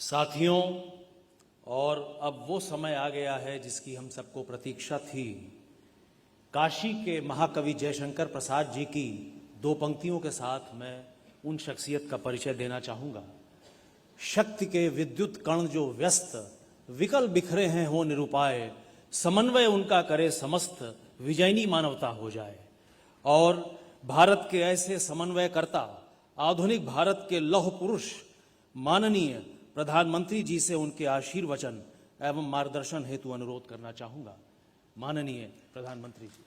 साथियों, और अब वो समय आ गया है जिसकी हम सबको प्रतीक्षा थी। काशी के महाकवि जयशंकर प्रसाद जी की दो पंक्तियों के साथ मैं उन शख्सियत का परिचय देना चाहूँगा। शक्ति के विद्युत कण जो व्यस्त विकल बिखरे हैं हो निरुपाय, समन्वय उनका करे समस्त विजयनी मानवता हो जाए। और भारत के ऐसे समन्वयकर्ता, आधुनिक भारत के लौह पुरुष माननीय प्रधानमंत्री जी से उनके आशीर्वचन एवं मार्गदर्शन हेतु अनुरोध करना चाहूँगा। माननीय प्रधानमंत्री जी।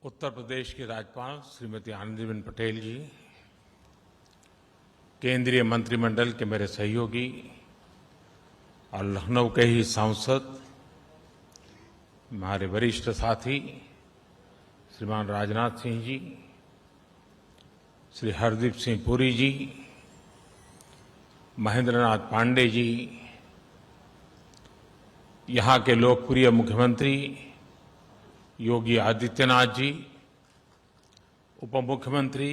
उत्तर प्रदेश की राज्यपाल श्रीमती आनंदीबेन पटेल जी, केंद्रीय मंत्रिमंडल के मेरे सहयोगी और लखनऊ के ही सांसद, हमारे वरिष्ठ साथी श्रीमान राजनाथ सिंह जी, श्री हरदीप सिंह पुरी जी, महेंद्र नाथ पांडे जी, यहाँ के लोकप्रिय मुख्यमंत्री योगी आदित्यनाथ जी, उप मुख्यमंत्री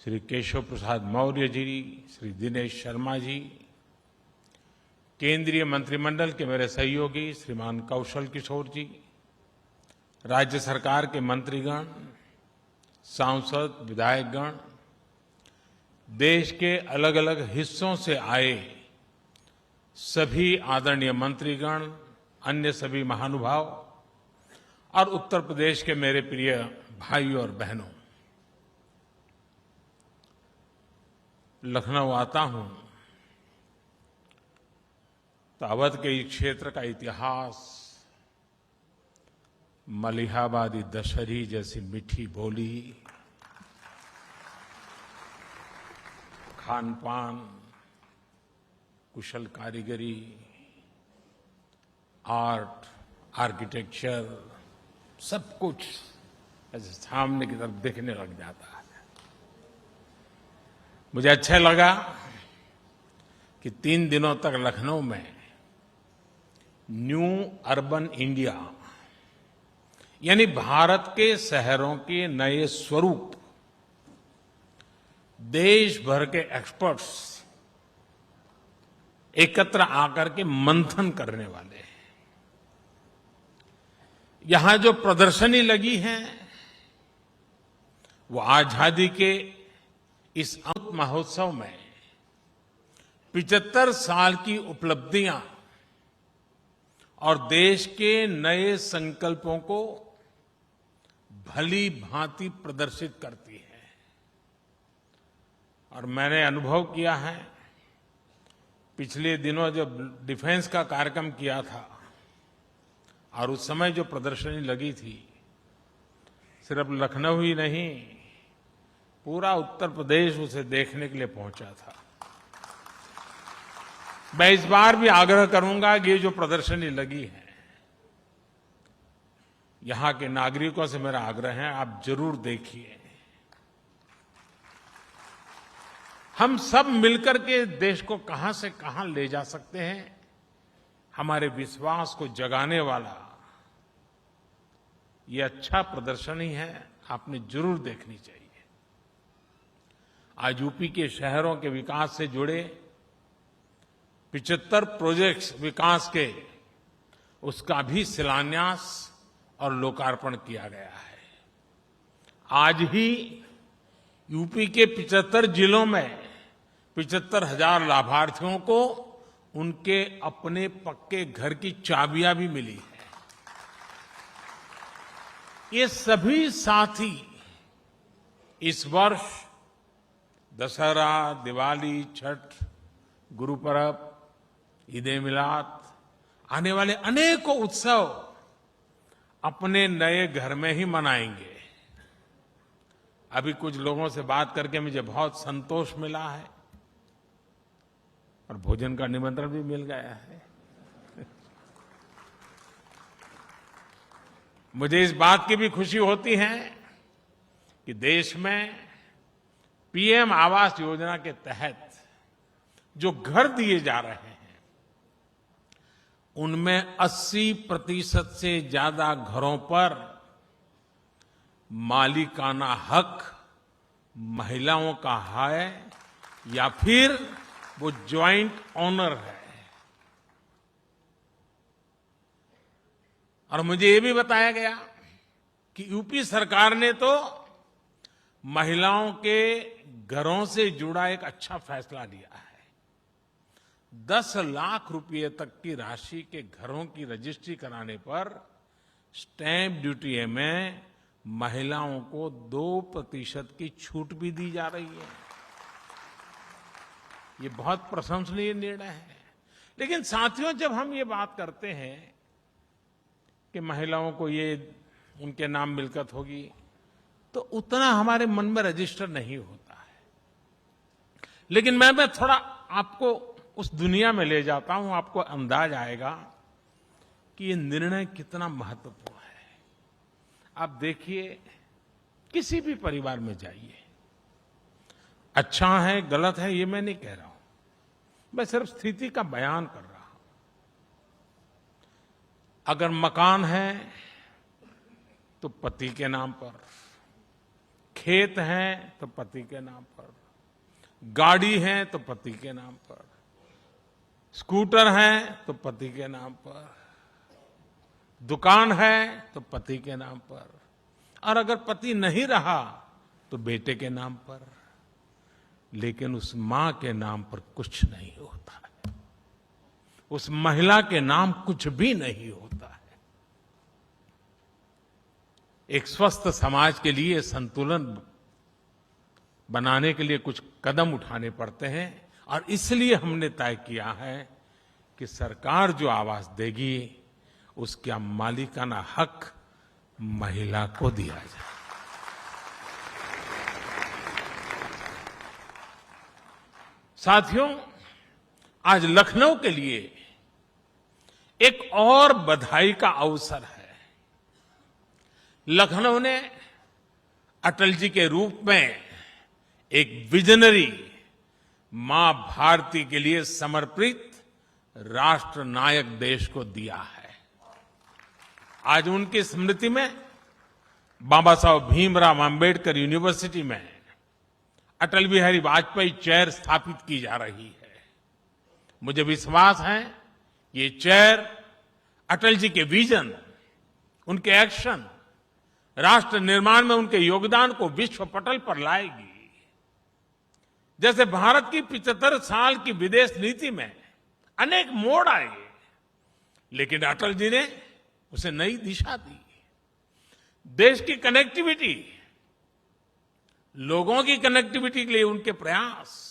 श्री केशव प्रसाद मौर्य जी, श्री दिनेश शर्मा जी, केंद्रीय मंत्रिमंडल के मेरे सहयोगी श्रीमान कौशल किशोर जी, राज्य सरकार के मंत्रीगण, सांसद, विधायकगण, देश के अलग अलग हिस्सों से आए सभी आदरणीय मंत्रीगण, अन्य सभी महानुभाव और उत्तर प्रदेश के मेरे प्रिय भाइयों और बहनों, लखनऊ आता हूं तो अवध के इस क्षेत्र का इतिहास, मलिहाबादी दशहरी जैसी मीठी बोली, खान पान, कुशल कारीगरी, आर्ट, आर्किटेक्चर, सब कुछ ऐसे सामने की तरफ देखने लग जाता है। मुझे अच्छा लगा कि 3 दिनों तक लखनऊ में न्यू अर्बन इंडिया यानी भारत के शहरों के नए स्वरूप देश भर के एक्सपर्ट्स एकत्र आकर के मंथन करने वाले हैं। यहां जो प्रदर्शनी लगी है वो आजादी के इस अमृत महोत्सव में 75 साल की उपलब्धियां और देश के नए संकल्पों को भली भांति प्रदर्शित करती है। और मैंने अनुभव किया है, पिछले दिनों जब डिफेंस का कार्यक्रम किया था और उस समय जो प्रदर्शनी लगी थी, सिर्फ लखनऊ ही नहीं, पूरा उत्तर प्रदेश उसे देखने के लिए पहुंचा था। मैं इस बार भी आग्रह करूंगा कि ये जो प्रदर्शनी लगी है, यहां के नागरिकों से मेरा आग्रह है, आप जरूर देखिए। हम सब मिलकर के देश को कहां से कहां ले जा सकते हैं, हमारे विश्वास को जगाने वाला ये अच्छा प्रदर्शनी है, आपने जरूर देखनी चाहिए। आज यूपी के शहरों के विकास से जुड़े 75 प्रोजेक्ट्स विकास के, उसका भी शिलान्यास और लोकार्पण किया गया है। आज ही यूपी के 75 जिलों में 75,000 लाभार्थियों को उनके अपने पक्के घर की चाबियां भी मिली है। ये सभी साथी इस वर्ष दशहरा, दिवाली, छठ, गुरु पर्व, ईद-ए-मिलाद, आने वाले अनेकों उत्सव अपने नए घर में ही मनाएंगे। अभी कुछ लोगों से बात करके मुझे बहुत संतोष मिला है और भोजन का निमंत्रण भी मिल गया है। मुझे इस बात की भी खुशी होती है कि देश में पीएम आवास योजना के तहत जो घर दिए जा रहे हैं उनमें 80% से ज्यादा घरों पर मालिकाना हक महिलाओं का है या फिर वो ज्वाइंट ओनर है। और मुझे ये भी बताया गया कि यूपी सरकार ने तो महिलाओं के घरों से जुड़ा एक अच्छा फैसला लिया है। 10 लाख रुपए तक की राशि के घरों की रजिस्ट्री कराने पर स्टैंप ड्यूटी में महिलाओं को 2% की छूट भी दी जा रही है। ये बहुत प्रशंसनीय निर्णय है। लेकिन साथियों, जब हम ये बात करते हैं कि महिलाओं को ये उनके नाम मिल्कत होगी, तो उतना हमारे मन में रजिस्टर नहीं होता है। लेकिन मैं थोड़ा आपको उस दुनिया में ले जाता हूं, आपको अंदाज आएगा कि ये निर्णय कितना महत्वपूर्ण है। आप देखिए, किसी भी परिवार में जाइए, अच्छा है गलत है ये मैं नहीं कह रहा हूं, मैं सिर्फ स्थिति का बयान कर रहा हूं। अगर मकान है तो पति के नाम पर, खेत है तो पति के नाम पर, गाड़ी है तो पति के नाम पर, स्कूटर है तो पति के नाम पर, दुकान है तो पति के नाम पर, और अगर पति नहीं रहा तो बेटे के नाम पर। लेकिन उस मां के नाम पर कुछ नहीं होता है, उस महिला के नाम कुछ भी नहीं होता है। एक स्वस्थ समाज के लिए संतुलन बनाने के लिए कुछ कदम उठाने पड़ते हैं, और इसलिए हमने तय किया है कि सरकार जो आवास देगी उसका मालिकाना हक महिला को दिया जाए। साथियों, आज लखनऊ के लिए एक और बधाई का अवसर है। लखनऊ ने अटल जी के रूप में एक विजनरी मां भारती के लिए समर्पित राष्ट्र नायक देश को दिया है। आज उनकी स्मृति में बाबा साहब भीमराव अंबेडकर यूनिवर्सिटी में अटल बिहारी वाजपेयी चेयर स्थापित की जा रही है। मुझे विश्वास है ये चेयर अटल जी के विजन, उनके एक्शन, राष्ट्र निर्माण में उनके योगदान को विश्व पटल पर लाएगी। जैसे भारत की 75 साल की विदेश नीति में अनेक मोड़ आए, लेकिन अटल जी ने उसे नई दिशा दी। देश की कनेक्टिविटी, लोगों की कनेक्टिविटी के लिए उनके प्रयास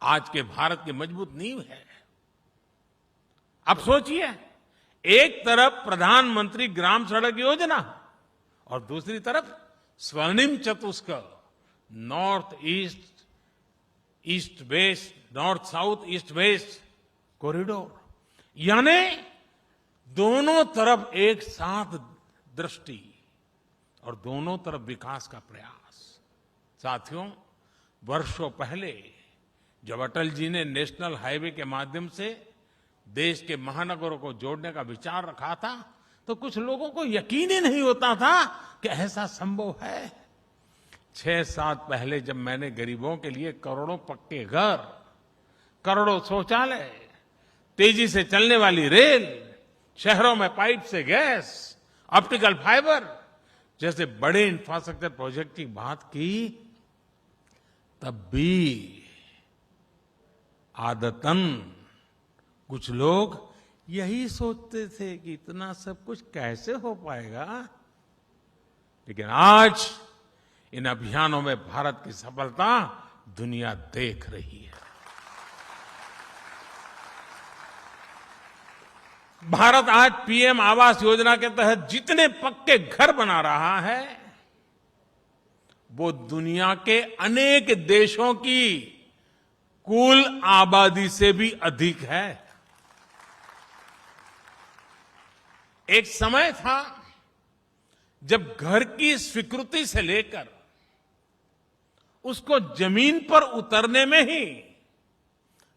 आज के भारत की मजबूत नींव है। अब सोचिए, एक तरफ प्रधानमंत्री ग्राम सड़क योजना और दूसरी तरफ स्वर्णिम चतुष्क, north east, east west, north south, east west corridor, यानी दोनों तरफ एक साथ दृष्टि और दोनों तरफ विकास का प्रयास। साथियों, वर्षों पहले जब अटल जी ने नेशनल हाईवे के माध्यम से देश के महानगरों को जोड़ने का विचार रखा था, तो कुछ लोगों को यकीन ही नहीं होता था कि ऐसा संभव है। 6-7 पहले जब मैंने गरीबों के लिए करोड़ों पक्के घर, करोड़ों शौचालय, तेजी से चलने वाली रेल, शहरों में पाइप से गैस, ऑप्टिकल फाइबर जैसे बड़े इंफ्रास्ट्रक्चर प्रोजेक्ट की बात की, तब भी आदतन कुछ लोग यही सोचते थे कि इतना सब कुछ कैसे हो पाएगा। लेकिन आज इन अभियानों में भारत की सफलता दुनिया देख रही है। भारत आज पीएम आवास योजना के तहत जितने पक्के घर बना रहा है, वो दुनिया के अनेक देशों की कुल आबादी से भी अधिक है। एक समय था जब घर की स्वीकृति से लेकर उसको जमीन पर उतरने में ही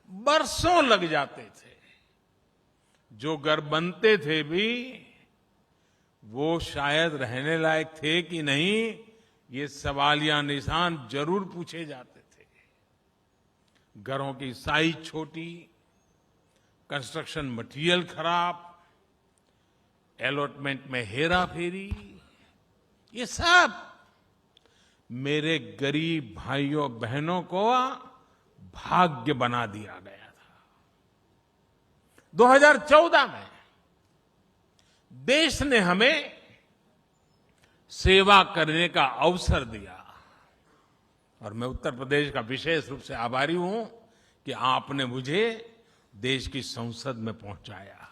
बरसों लग जाते थे। जो घर बनते थे भी वो शायद रहने लायक थे कि नहीं, ये सवालिया निशान जरूर पूछे जाते थे। घरों की साइज छोटी, कंस्ट्रक्शन मटेरियल खराब, अलॉटमेंट में हेरा फेरी, ये सब मेरे गरीब भाइयों बहनों को भाग्य बना दिया गया था। 2014 में देश ने हमें सेवा करने का अवसर दिया और मैं उत्तर प्रदेश का विशेष रूप से आभारी हूं कि आपने मुझे देश की संसद में पहुंचाया।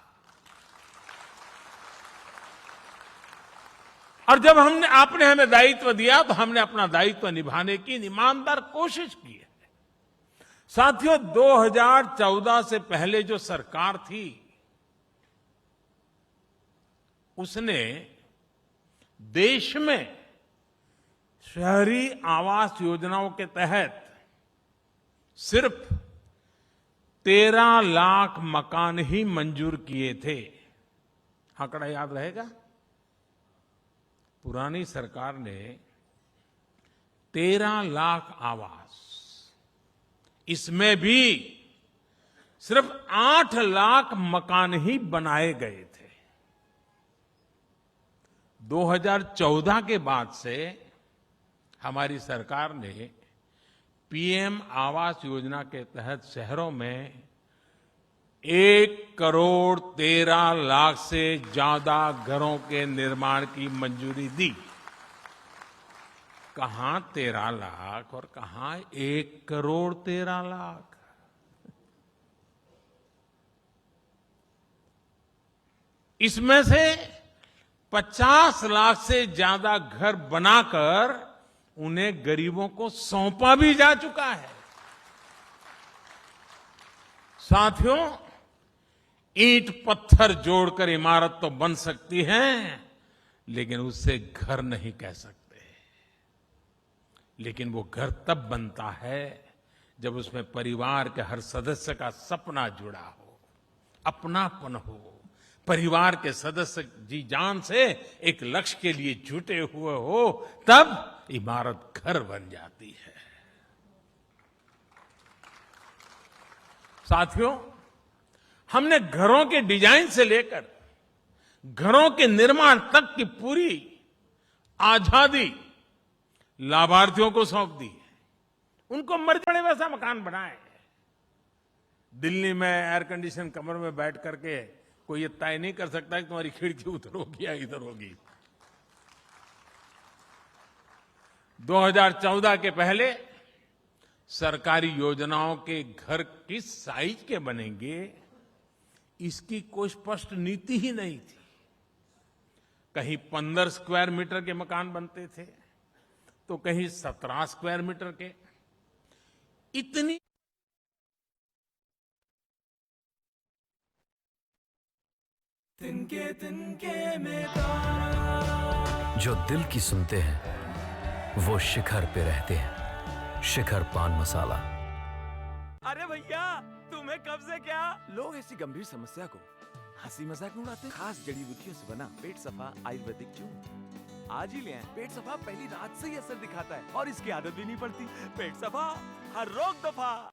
और जब आपने हमें दायित्व दिया तो हमने अपना दायित्व निभाने की ईमानदार कोशिश की है। साथियों, 2014 से पहले जो सरकार थी उसने देश में शहरी आवास योजनाओं के तहत सिर्फ 13 लाख मकान ही मंजूर किए थे। आंकड़ा याद रहेगा? पुरानी सरकार ने 13 लाख आवास, इसमें भी सिर्फ 8 लाख मकान ही बनाए गए थे। 2014 के बाद से हमारी सरकार ने पीएम आवास योजना के तहत शहरों में 1,13,00,000 से ज्यादा घरों के निर्माण की मंजूरी दी। कहां 13 लाख और कहां 1,13,00,000। इसमें से 50 लाख से ज्यादा घर बनाकर उन्हें गरीबों को सौंपा भी जा चुका है। साथियों, ईंट पत्थर जोड़कर इमारत तो बन सकती है, लेकिन उससे घर नहीं कह सकते। लेकिन वो घर तब बनता है जब उसमें परिवार के हर सदस्य का सपना जुड़ा हो, अपनापन हो, परिवार के सदस्य जी जान से एक लक्ष्य के लिए जुटे हुए हो, तब इमारत घर बन जाती है। साथियों, हमने घरों के डिजाइन से लेकर घरों के निर्माण तक की पूरी आजादी लाभार्थियों को सौंप दी है। उनको मर्जी पड़े वैसा मकान बनाए। दिल्ली में एयर कंडीशन कमरे में बैठ करके कोई ये तय नहीं कर सकता कि तुम्हारी खिड़की उधर होगी या इधर होगी। 2014 के पहले सरकारी योजनाओं के घर किस साइज के बनेंगे, इसकी कोई स्पष्ट नीति ही नहीं थी। कहीं 15 स्क्वायर मीटर के मकान बनते थे तो कहीं 17 स्क्वायर मीटर के। इतनी तिनके में तारा, जो दिल की सुनते हैं वो शिखर पे रहते हैं। शिखर पान मसाला। अरे भैया, तुम्हें कब से क्या? लोग ऐसी गंभीर समस्या को हंसी मजाक में उड़ाते हैं। खास जड़ी बूटियों से बना पेट सफा आयुर्वेदिक चूर्ण आज ही ले आए। पेट सफा पहली रात से ही असर दिखाता है और इसकी आदत भी नहीं पड़ती। पेट सफा, हर रोग दफा।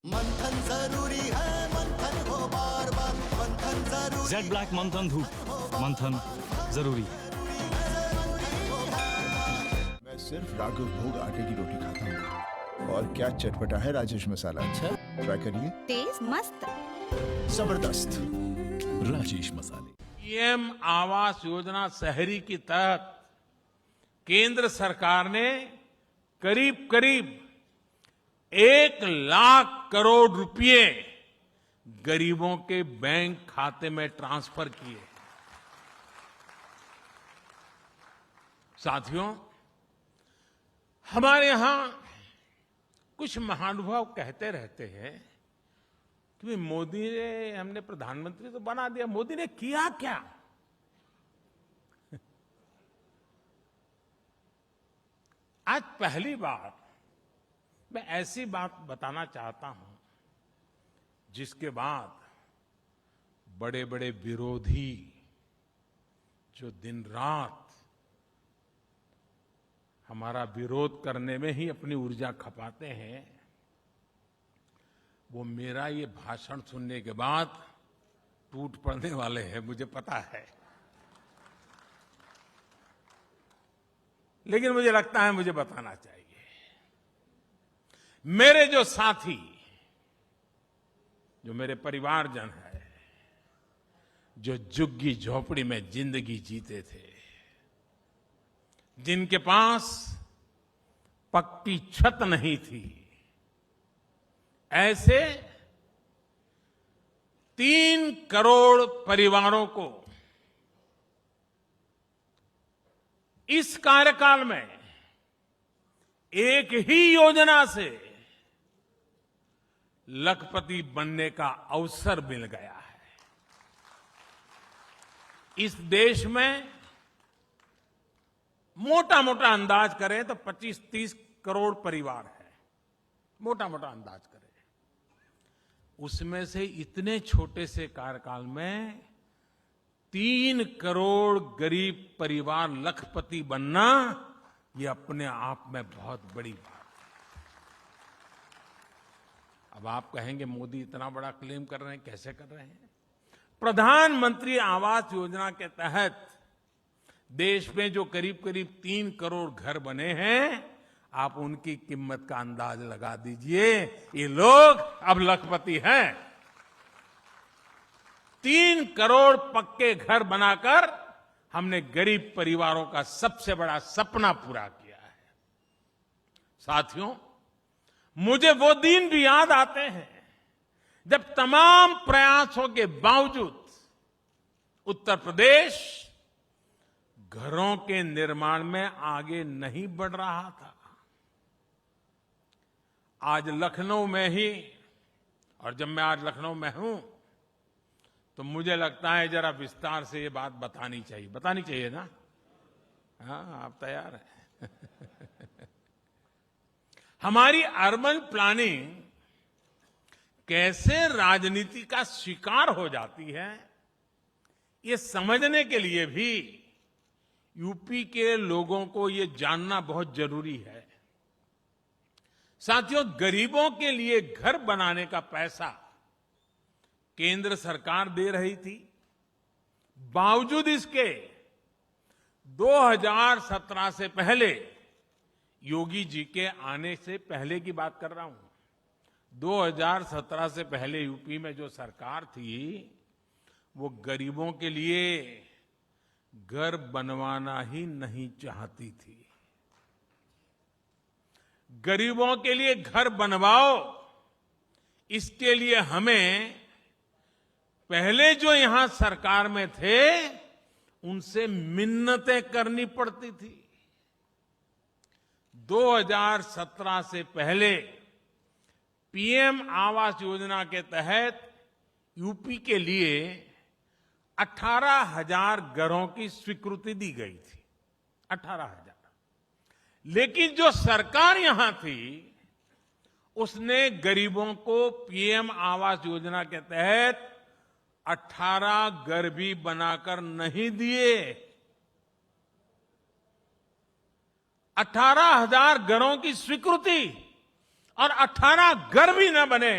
मंथन जरूरी है, मंथन हो बार बार, मंथन जरूरी। जेड ब्लैक मंथन धूप, मंथन जरूरी। मैं सिर्फ राघव भोग आटे की रोटी खाता हूँ। और क्या चटपटा है राजेश मसाला। अच्छा, ट्राई करिए। टेस्ट मस्त, जबरदस्त राजेश मसाले। पीएम आवास योजना शहरी के तहत केंद्र सरकार ने करीब करीब 1 लाख करोड़ रुपए गरीबों के बैंक खाते में ट्रांसफर किए। साथियों, हमारे यहां कुछ महानुभाव कहते रहते हैं कि मोदी ने, हमने प्रधानमंत्री तो बना दिया, मोदी ने किया क्या? आज पहली बार मैं ऐसी बात बताना चाहता हूं जिसके बाद बड़े बड़े विरोधी जो दिन रात हमारा विरोध करने में ही अपनी ऊर्जा खपाते हैं, वो मेरा ये भाषण सुनने के बाद टूट पड़ने वाले हैं, मुझे पता है। लेकिन मुझे लगता है मुझे बताना चाहिए। मेरे जो साथी, जो मेरे परिवारजन है, जो झुग्गी झोपड़ी में जिंदगी जीते थे, जिनके पास पक्की छत नहीं थी, ऐसे 3 करोड़ परिवारों को इस कार्यकाल में एक ही योजना से लखपति बनने का अवसर मिल गया है। इस देश में मोटा मोटा अंदाज करें तो 25-30 करोड़ परिवार है, मोटा मोटा अंदाज करें। उसमें से इतने छोटे से कार्यकाल में 3 करोड़ गरीब परिवार लखपति बनना, ये अपने आप में बहुत बड़ी बात है। अब आप कहेंगे मोदी इतना बड़ा क्लेम कर रहे हैं, कैसे कर रहे हैं? प्रधानमंत्री आवास योजना के तहत देश में जो करीब करीब 3 करोड़ घर बने हैं, आप उनकी कीमत का अंदाज लगा दीजिए। ये लोग अब लखपति हैं। 3 करोड़ पक्के घर बनाकर हमने गरीब परिवारों का सबसे बड़ा सपना पूरा किया है। साथियों, मुझे वो दिन भी याद आते हैं जब तमाम प्रयासों के बावजूद उत्तर प्रदेश घरों के निर्माण में आगे नहीं बढ़ रहा था। आज लखनऊ में ही, और जब मैं आज लखनऊ में हूं तो मुझे लगता है जरा विस्तार से ये बात बतानी चाहिए ना? हाँ, आप तैयार हैं? हमारी अर्बन प्लानिंग कैसे राजनीति का शिकार हो जाती है, ये समझने के लिए भी यूपी के लोगों को ये जानना बहुत जरूरी है। साथियों, गरीबों के लिए घर बनाने का पैसा केंद्र सरकार दे रही थी। बावजूद इसके 2017 से पहले, योगी जी के आने से पहले की बात कर रहा हूं, 2017 से पहले यूपी में जो सरकार थी वो गरीबों के लिए घर बनवाना ही नहीं चाहती थी। गरीबों के लिए घर बनवाओ, इसके लिए हमें पहले जो यहां सरकार में थे उनसे मिन्नतें करनी पड़ती थी। 2017 से पहले पीएम आवास योजना के तहत यूपी के लिए 18,000 घरों की स्वीकृति दी गई थी। 18,000। लेकिन जो सरकार यहां थी उसने गरीबों को पीएम आवास योजना के तहत 18 घर भी बनाकर नहीं दिए। 18,000 घरों की स्वीकृति और 18 घर भी न बने।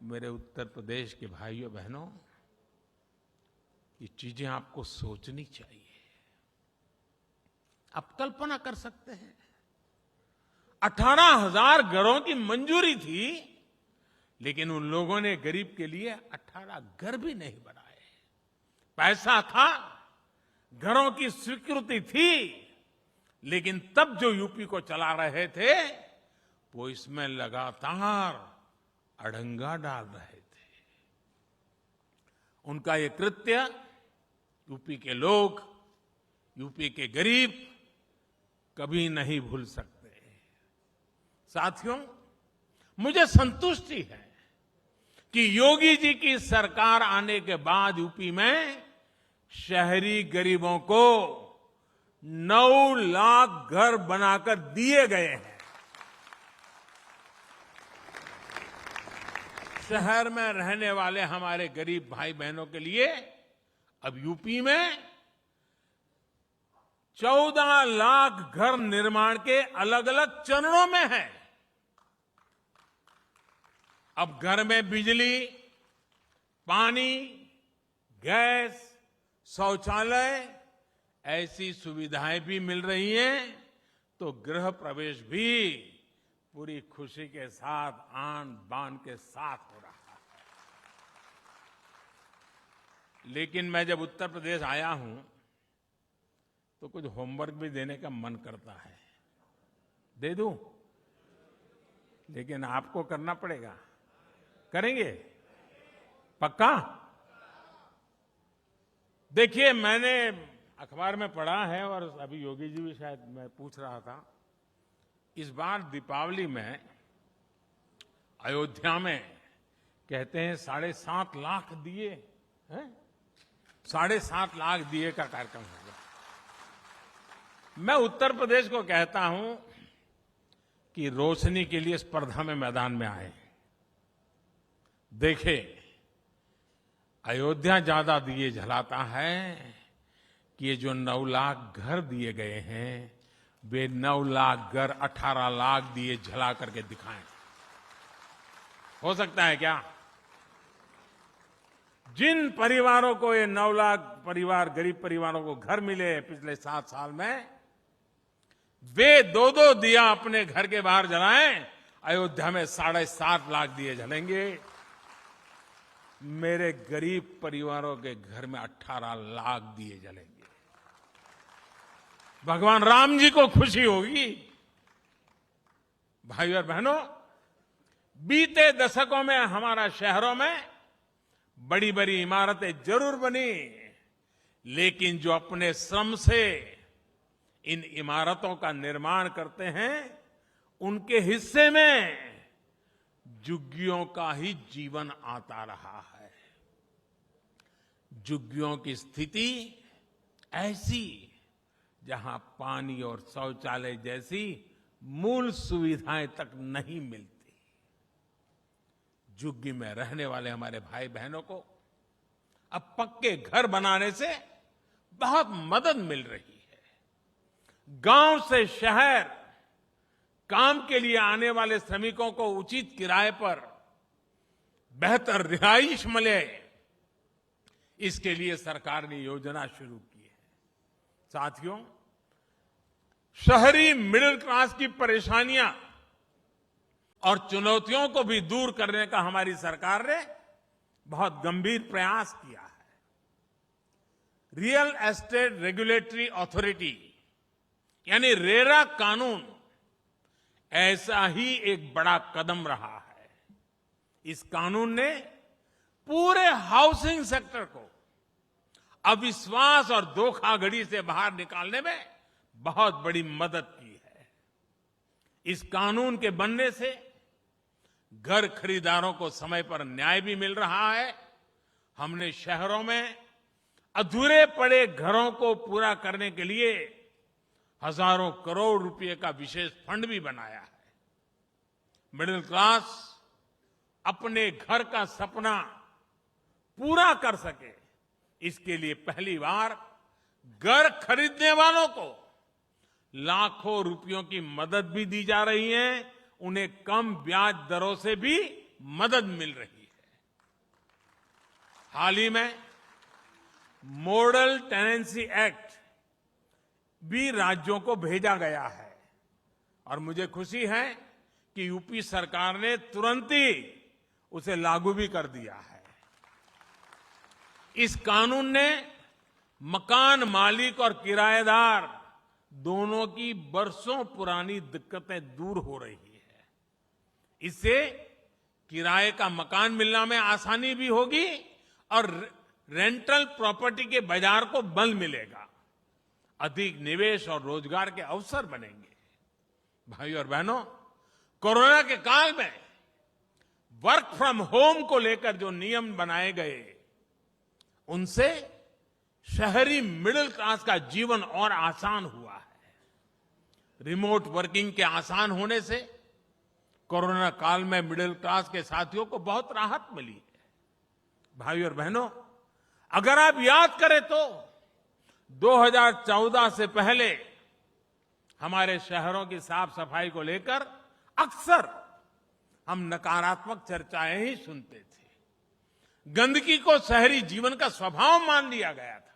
मेरे उत्तर प्रदेश के भाइयों बहनों, ये चीजें आपको सोचनी चाहिए। आप कल्पना कर सकते हैं, 18,000 घरों की मंजूरी थी, लेकिन उन लोगों ने गरीब के लिए 18 घर भी नहीं बनाए। पैसा था, घरों की स्वीकृति थी, लेकिन तब जो यूपी को चला रहे थे वो इसमें लगातार अड़ंगा डाल रहे थे। उनका ये कृत्य यूपी के लोग, यूपी के गरीब कभी नहीं भूल सकते। साथियों, मुझे संतुष्टि है कि योगी जी की सरकार आने के बाद यूपी में शहरी गरीबों को 9 लाख घर बनाकर दिए गए हैं। शहर में रहने वाले हमारे गरीब भाई बहनों के लिए अब यूपी में 14 लाख घर निर्माण के अलग अलग चरणों में है। अब घर में बिजली, पानी, गैस, शौचालय ऐसी सुविधाएं भी मिल रही हैं, तो गृह प्रवेश भी पूरी खुशी के साथ, आन बान के साथ हो रहा है। लेकिन मैं जब उत्तर प्रदेश आया हूं तो कुछ होमवर्क भी देने का मन करता है। दे दूं? लेकिन आपको करना पड़ेगा। करेंगे? पक्का? देखिए, मैंने अखबार में पढ़ा है और अभी योगी जी भी शायद मैं पूछ रहा था, इस बार दीपावली में अयोध्या में कहते हैं 7.5 लाख दिए हैं, 7.5 लाख दिए का कार्यक्रम होगा। मैं उत्तर प्रदेश को कहता हूं कि रोशनी के लिए स्पर्धा में मैदान में आए। देखें, अयोध्या ज्यादा दिए जलाता है कि ये जो 9 लाख घर दिए गए हैं, वे 9 लाख घर 18 लाख दिए जला करके दिखाएं। हो सकता है क्या? जिन परिवारों को ये 9 लाख परिवार, गरीब परिवारों को घर मिले पिछले 7 साल में, वे 2-2 दिया अपने घर के बाहर जलाएं। अयोध्या में 7.5 लाख दिए जलेंगे। मेरे गरीब परिवारों के घर में 18 लाख दिए जलेंगे। भगवान राम जी को खुशी होगी। भाइयों और बहनों, बीते दशकों में हमारा शहरों में बड़ी बड़ी इमारतें जरूर बनी, लेकिन जो अपने श्रम से इन इमारतों का निर्माण करते हैं, उनके हिस्से में झुग्गियों का ही जीवन आता रहा है। झुग्गियों की स्थिति ऐसी जहां पानी और शौचालय जैसी मूल सुविधाएं तक नहीं मिलती। झुग्गी में रहने वाले हमारे भाई बहनों को अब पक्के घर बनाने से बहुत मदद मिल रही है। गांव से शहर काम के लिए आने वाले श्रमिकों को उचित किराए पर बेहतर रिहाइश मिले, इसके लिए सरकार ने योजना शुरू की है। साथियों, शहरी मिडिल क्लास की परेशानियां और चुनौतियों को भी दूर करने का हमारी सरकार ने बहुत गंभीर प्रयास किया है। रियल एस्टेट रेगुलेटरी अथॉरिटी यानी रेरा कानून ऐसा ही एक बड़ा कदम रहा है। इस कानून ने पूरे हाउसिंग सेक्टर को अविश्वास और धोखाधड़ी से बाहर निकालने में बहुत बड़ी मदद की है। इस कानून के बनने से घर खरीदारों को समय पर न्याय भी मिल रहा है। हमने शहरों में अधूरे पड़े घरों को पूरा करने के लिए हजारों करोड़ रुपए का विशेष फंड भी बनाया है। मिडिल क्लास अपने घर का सपना पूरा कर सके, इसके लिए पहली बार घर खरीदने वालों को लाखों रुपयों की मदद भी दी जा रही है। उन्हें कम ब्याज दरों से भी मदद मिल रही है। हाल ही में मॉडल टेनेंसी एक्ट भी राज्यों को भेजा गया है और मुझे खुशी है कि यूपी सरकार ने तुरंत ही उसे लागू भी कर दिया है। इस कानून ने मकान मालिक और किराएदार दोनों की बरसों पुरानी दिक्कतें दूर हो रही है। इससे किराए का मकान मिलने में आसानी भी होगी और रेंटल प्रॉपर्टी के बाजार को बल मिलेगा। अधिक निवेश और रोजगार के अवसर बनेंगे। भाइयों और बहनों, कोरोना के काल में वर्क फ्रॉम होम को लेकर जो नियम बनाए गए, उनसे शहरी मिडिल क्लास का जीवन और आसान हुआ है। रिमोट वर्किंग के आसान होने से कोरोना काल में मिडिल क्लास के साथियों को बहुत राहत मिली है। भाई और बहनों, अगर आप याद करें तो 2014 से पहले हमारे शहरों की साफ सफाई को लेकर अक्सर हम नकारात्मक चर्चाएं ही सुनते थे। गंदगी को शहरी जीवन का स्वभाव मान लिया गया था।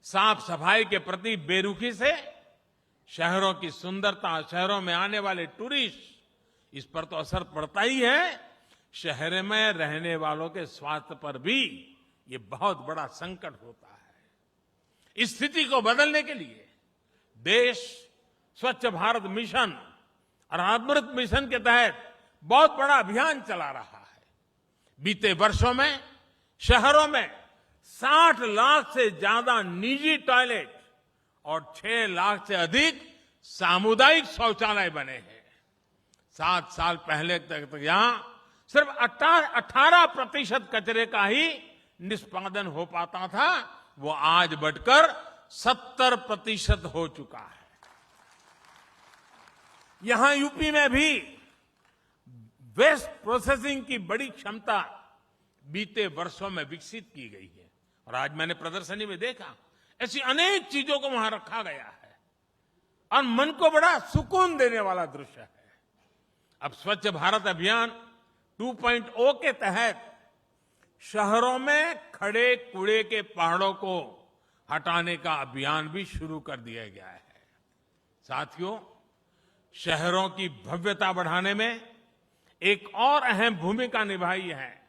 साफ सफाई के प्रति बेरुखी से शहरों की सुंदरता, शहरों में आने वाले टूरिस्ट, इस पर तो असर पड़ता ही है। शहर में रहने वालों के स्वास्थ्य पर भी ये बहुत बड़ा संकट होता है। इस स्थिति को बदलने के लिए देश स्वच्छ भारत मिशन और अमृत मिशन के तहत बहुत बड़ा अभियान चला रहा है। बीते वर्षों में शहरों में 60 लाख से ज्यादा निजी टॉयलेट और 6 लाख से अधिक सामुदायिक शौचालय बने हैं। 7 साल पहले तक यहां सिर्फ 18% कचरे का ही निष्पादन हो पाता था, वो आज बढ़कर 70% हो चुका है। यहां यूपी में भी वेस्ट प्रोसेसिंग की बड़ी क्षमता बीते वर्षों में विकसित की गई है और आज मैंने प्रदर्शनी में देखा ऐसी अनेक चीजों को वहां रखा गया है और मन को बड़ा सुकून देने वाला दृश्य है। अब स्वच्छ भारत अभियान 2.0 के तहत शहरों में खड़े कूड़े के पहाड़ों को हटाने का अभियान भी शुरू कर दिया गया है। साथियों, शहरों की भव्यता बढ़ाने में एक और अहम भूमिका निभाई है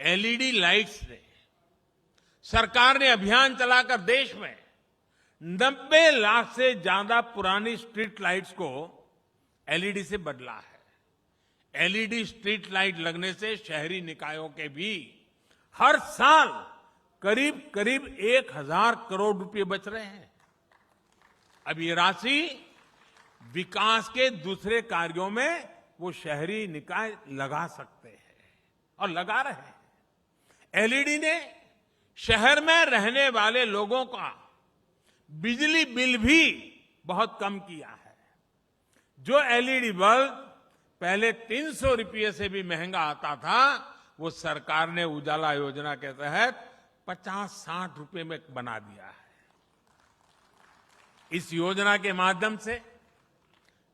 एलईडी लाइट्स ने। सरकार ने अभियान चलाकर देश में 90 लाख से ज्यादा पुरानी स्ट्रीट लाइट्स को एलईडी से बदला है। एलईडी स्ट्रीट लाइट लगने से शहरी निकायों के भी हर साल करीब करीब 1000 करोड़ रुपए बच रहे हैं। अब ये राशि विकास के दूसरे कार्यों में वो शहरी निकाय लगा सकते हैं और लगा रहे हैं। एलईडी ने शहर में रहने वाले लोगों का बिजली बिल भी बहुत कम किया है। जो एलईडी बल्ब पहले 300 रुपये से भी महंगा आता था, वो सरकार ने उजाला योजना के तहत 50-60 रुपए में बना दिया है। इस योजना के माध्यम से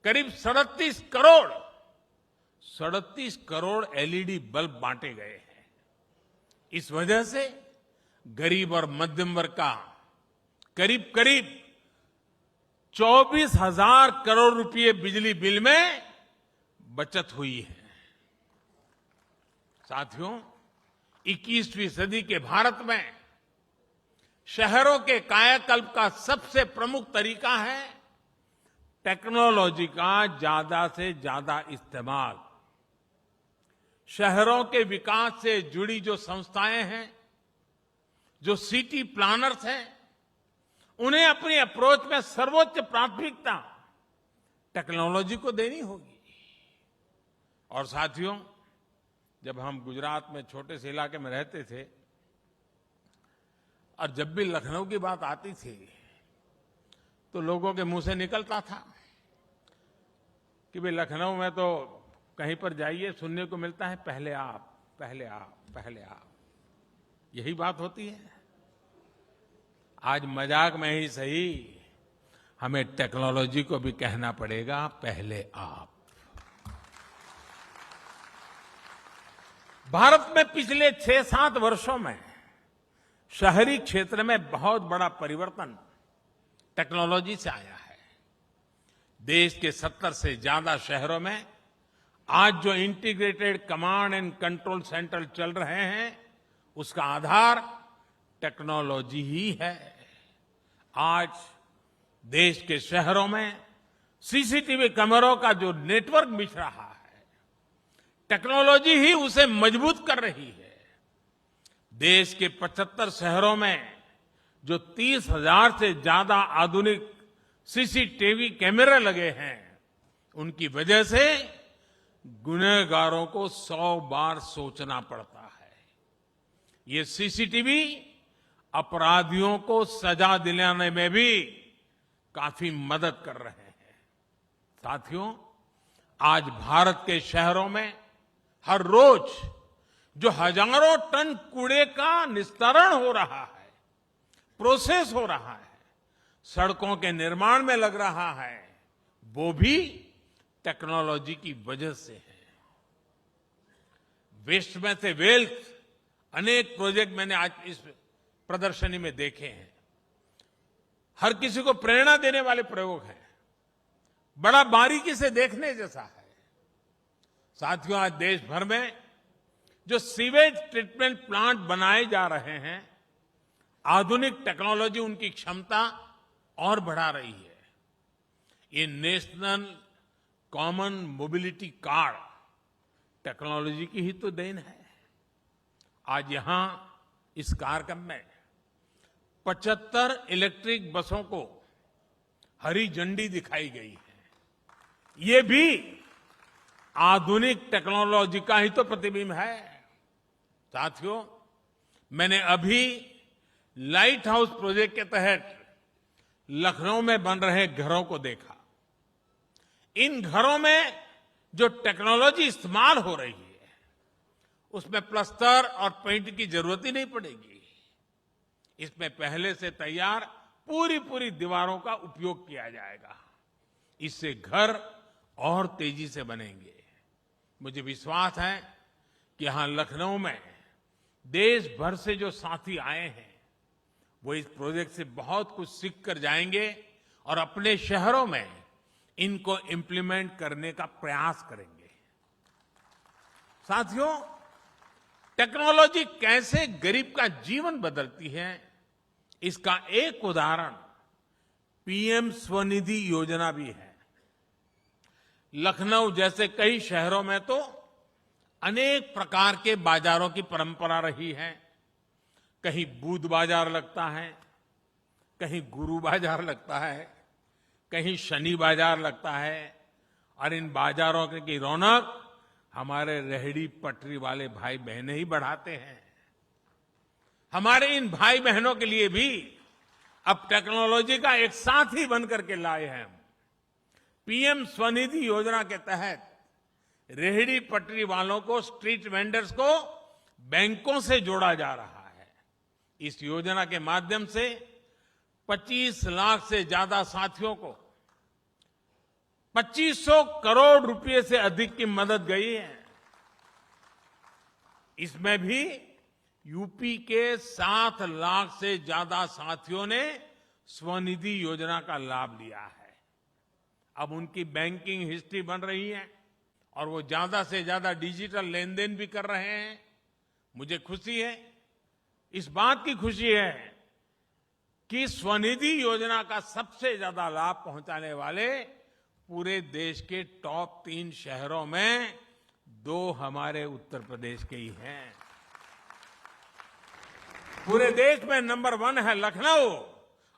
करीब 37 करोड़ एलईडी बल्ब बांटे गए हैं। इस वजह से गरीब और मध्यम वर्ग का करीब 24,000 करोड़ रुपए बिजली बिल में बचत हुई है। साथियों, 21वीं सदी के भारत में शहरों के कायाकल्प का सबसे प्रमुख तरीका है टेक्नोलॉजी का ज्यादा से ज्यादा इस्तेमाल। शहरों के विकास से जुड़ी जो संस्थाएं हैं, जो सिटी प्लानर्स हैं, उन्हें अपनी अप्रोच में सर्वोच्च प्राथमिकता टेक्नोलॉजी को देनी होगी। और साथियों, जब हम गुजरात में छोटे से इलाके में रहते थे और जब भी लखनऊ की बात आती थी तो लोगों के मुंह से निकलता था कि भाई लखनऊ में तो कहीं पर जाइए सुनने को मिलता है पहले आप, पहले आप, पहले आप। यही बात होती है। आज मजाक में ही सही, हमें टेक्नोलॉजी को भी कहना पड़ेगा पहले आप। भारत में पिछले 6-7 वर्षों में शहरी क्षेत्र में बहुत बड़ा परिवर्तन टेक्नोलॉजी से आया है। देश के 70 से ज्यादा शहरों में आज जो integrated command and control centre चल रहे हैं, उसका आधार टेक्नोलॉजी ही है। आज देश के शहरों में सीसीटीवी कैमरों का जो नेटवर्क बिछ रहा है, टेक्नोलॉजी ही उसे मजबूत कर रही है। देश के 75 शहरों में जो 30,000 से ज्यादा आधुनिक सीसीटीवी कैमरे लगे हैं, उनकी वजह से गुनहगारों को 100 बार सोचना पड़ता है। ये सीसीटीवी अपराधियों को सजा दिलाने में भी काफी मदद कर रहे हैं। साथियों, आज भारत के शहरों में हर रोज जो हजारों टन कूड़े का निस्तारण हो रहा है, प्रोसेस हो रहा है, सड़कों के निर्माण में लग रहा है, वो भी टेक्नोलॉजी की वजह से है। वेस्ट में से वेल्थ अनेक प्रोजेक्ट मैंने आज इस प्रदर्शनी में देखे हैं। हर किसी को प्रेरणा देने वाले प्रयोग हैं, बड़ा बारीकी से देखने जैसा है। साथियों, आज देश भर में जो सीवेज ट्रीटमेंट प्लांट बनाए जा रहे हैं, आधुनिक टेक्नोलॉजी उनकी क्षमता और बढ़ा रही है। ये national common mobility card technology की ही तो देन है। आज यहां इस कार्यक्रम में 75 इलेक्ट्रिक बसों को हरी झंडी दिखाई गई है। ये भी आधुनिक टेक्नोलॉजी का ही तो प्रतिबिंब है। साथियों, मैंने अभी लाइट हाउस प्रोजेक्ट के तहत लखनऊ में बन रहे घरों को देखा। इन घरों में जो टेक्नोलॉजी इस्तेमाल हो रही है, उसमें प्लास्टर और पेंट की जरूरत ही नहीं पड़ेगी। इसमें पहले से तैयार पूरी दीवारों का उपयोग किया जाएगा। इससे घर और तेजी से बनेंगे। मुझे विश्वास है कि यहां लखनऊ में देश भर से जो साथी आए हैं, वो इस प्रोजेक्ट से बहुत कुछ सीख कर जाएंगे और अपने शहरों में इनको इंप्लीमेंट करने का प्रयास करेंगे। साथियों, टेक्नोलॉजी कैसे गरीब का जीवन बदलती है, इसका एक उदाहरण पीएम स्वनिधि योजना भी है। लखनऊ जैसे कई शहरों में तो अनेक प्रकार के बाजारों की परंपरा रही है। कहीं बुध बाजार लगता है, कहीं गुरु बाजार लगता है, कहीं शनि बाजार लगता है, और इन बाजारों की रौनक हमारे रेहड़ी पटरी वाले भाई बहनें ही बढ़ाते हैं। हमारे इन भाई बहनों के लिए भी अब टेक्नोलॉजी का एक साथी बनकर के लाए हैं। पीएम स्वनिधि योजना के तहत रेहड़ी पटरी वालों को, स्ट्रीट वेंडर्स को बैंकों से जोड़ा जा रहा है। इस योजना के माध्यम से 25 लाख से ज्यादा साथियों को 2500 करोड़ रुपए से अधिक की मदद गई है। इसमें भी यूपी के 7 लाख से ज्यादा साथियों ने स्वनिधि योजना का लाभ लिया है। अब उनकी बैंकिंग हिस्ट्री बन रही है और वो ज्यादा से ज्यादा डिजिटल लेन देन भी कर रहे हैं। मुझे खुशी है, इस बात की खुशी है कि स्वनिधि योजना का सबसे ज्यादा लाभ पहुंचाने वाले पूरे देश के टॉप 3 शहरों में 2 हमारे उत्तर प्रदेश के ही हैं। पूरे देश में नंबर 1 है लखनऊ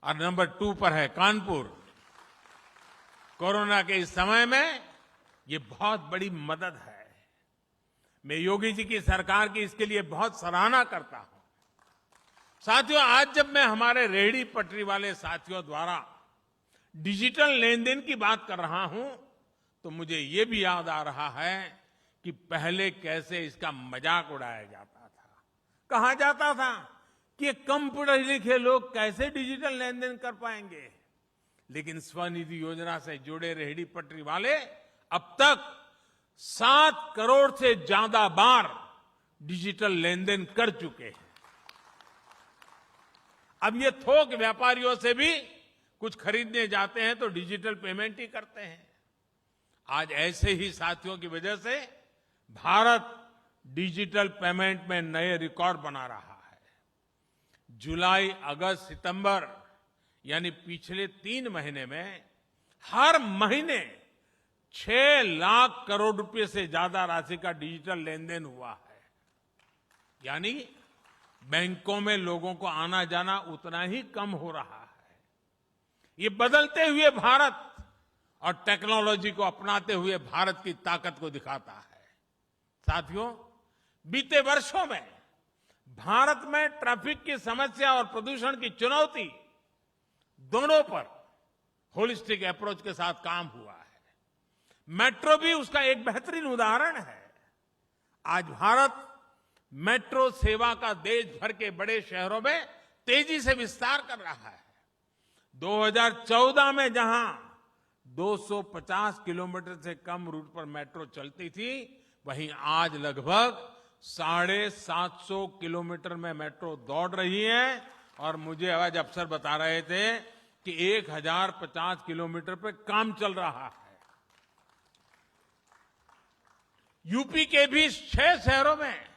और नंबर 2 पर है कानपुर। कोरोना के इस समय में ये बहुत बड़ी मदद है। मैं योगी जी की सरकार की इसके लिए बहुत सराहना करता हूं। साथियों, आज जब मैं हमारे रेहड़ी पटरी वाले साथियों द्वारा डिजिटल लेन देन की बात कर रहा हूं, तो मुझे ये भी याद आ रहा है कि पहले कैसे इसका मजाक उड़ाया जाता था। कहा जाता था कि ये कम पढ़े लिखे लोग कैसे डिजिटल लेन देन कर पाएंगे। लेकिन स्वनिधि योजना से जुड़े रेहड़ी पटरी वाले अब तक 7 करोड़ से ज्यादा बार डिजिटल लेन देन कर चुके हैं। अब ये थोक व्यापारियों से भी कुछ खरीदने जाते हैं तो डिजिटल पेमेंट ही करते हैं। आज ऐसे ही साथियों की वजह से भारत डिजिटल पेमेंट में नए रिकॉर्ड बना रहा है। जुलाई, अगस्त, सितंबर यानी पिछले 3 महीने में हर महीने 6 लाख करोड़ रुपए से ज्यादा राशि का डिजिटल लेन देन हुआ है। यानी बैंकों में लोगों को आना जाना उतना ही कम हो रहा है। ये बदलते हुए भारत और टेक्नोलॉजी को अपनाते हुए भारत की ताकत को दिखाता है। साथियों, बीते वर्षों में भारत में ट्रैफिक की समस्या और प्रदूषण की चुनौती दोनों पर होलिस्टिक अप्रोच के साथ काम हुआ है। मेट्रो भी उसका एक बेहतरीन उदाहरण है। आज भारत मेट्रो सेवा का देश भर के बड़े शहरों में तेजी से विस्तार कर रहा है। 2014 में जहां 250 किलोमीटर से कम रूट पर मेट्रो चलती थी, वहीं आज लगभग 750 किलोमीटर में मेट्रो दौड़ रही है। और मुझे आज अफसर बता रहे थे कि 1050 किलोमीटर पे काम चल रहा है। यूपी के भी 6 शहरों में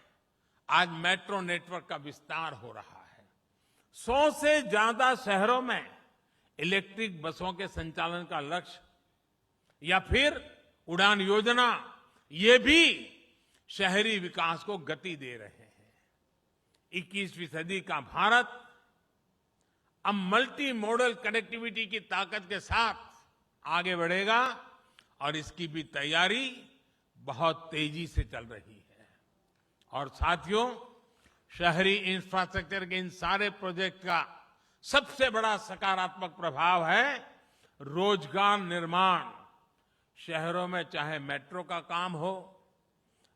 आज मेट्रो नेटवर्क का विस्तार हो रहा है। 100 से ज्यादा शहरों में इलेक्ट्रिक बसों के संचालन का लक्ष्य या फिर उड़ान योजना, ये भी शहरी विकास को गति दे रहे हैं। 21वीं सदी का भारत अब मल्टी मॉडल कनेक्टिविटी की ताकत के साथ आगे बढ़ेगा और इसकी भी तैयारी बहुत तेजी से चल रही है। और साथियों, शहरी इंफ्रास्ट्रक्चर के इन सारे प्रोजेक्ट का सबसे बड़ा सकारात्मक प्रभाव है रोजगार निर्माण। शहरों में चाहे मेट्रो का काम हो,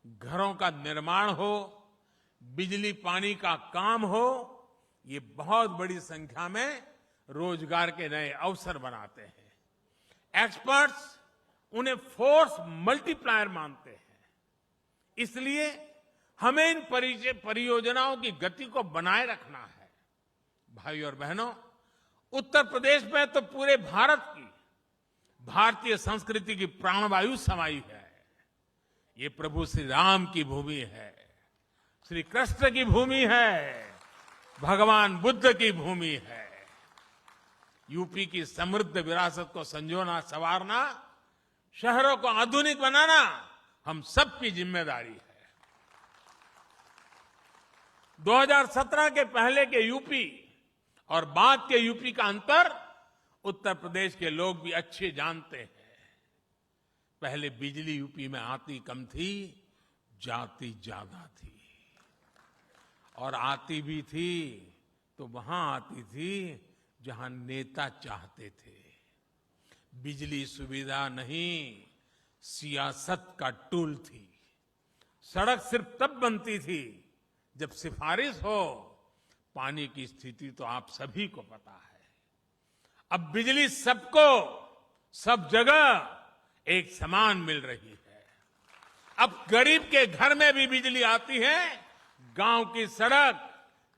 घरों का निर्माण हो, बिजली पानी का काम हो, ये बहुत बड़ी संख्या में रोजगार के नए अवसर बनाते हैं। एक्सपर्ट्स उन्हें फोर्स मल्टीप्लायर मानते हैं। इसलिए हमें इन परियोजनाओं की गति को बनाए रखना है। भाई और बहनों, उत्तर प्रदेश में तो पूरे भारत की भारतीय संस्कृति की प्राणवायु समाई है। ये प्रभु श्री राम की भूमि है, श्री कृष्ण की भूमि है, भगवान बुद्ध की भूमि है। यूपी की समृद्ध विरासत को संजोना, संवारना, शहरों को आधुनिक बनाना हम सबकी जिम्मेदारी है। 2017 के पहले के यूपी और बाद के यूपी का अंतर उत्तर प्रदेश के लोग भी अच्छे जानते हैं। पहले बिजली यूपी में आती कम थी, जाती ज्यादा थी। और आती भी थी तो वहां आती थी जहां नेता चाहते थे। बिजली सुविधा नहीं, सियासत का टूल थी। सड़क सिर्फ तब बनती थी जब सिफारिश हो। पानी की स्थिति तो आप सभी को पता है। अब बिजली सबको, सब जगह एक समान मिल रही है। अब गरीब के घर में भी बिजली आती है। गांव की सड़क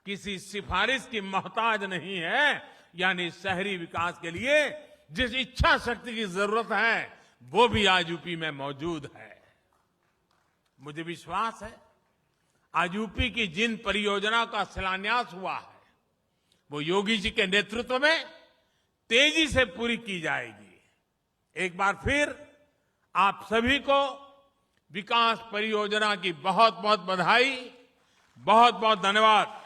किसी सिफारिश की मोहताज नहीं है। यानी शहरी विकास के लिए जिस इच्छा शक्ति की जरूरत है, वो भी आज यूपी में मौजूद है। मुझे विश्वास है आज यूपी की जिन परियोजनाओं का शिलान्यास हुआ है, वो योगी जी के नेतृत्व में तेजी से पूरी की जाएगी। एक बार फिर आप सभी को विकास परियोजना की बहुत बहुत बधाई, बहुत बहुत धन्यवाद।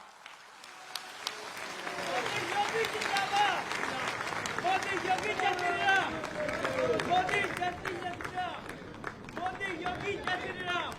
मोदी योगी जय श्री राम।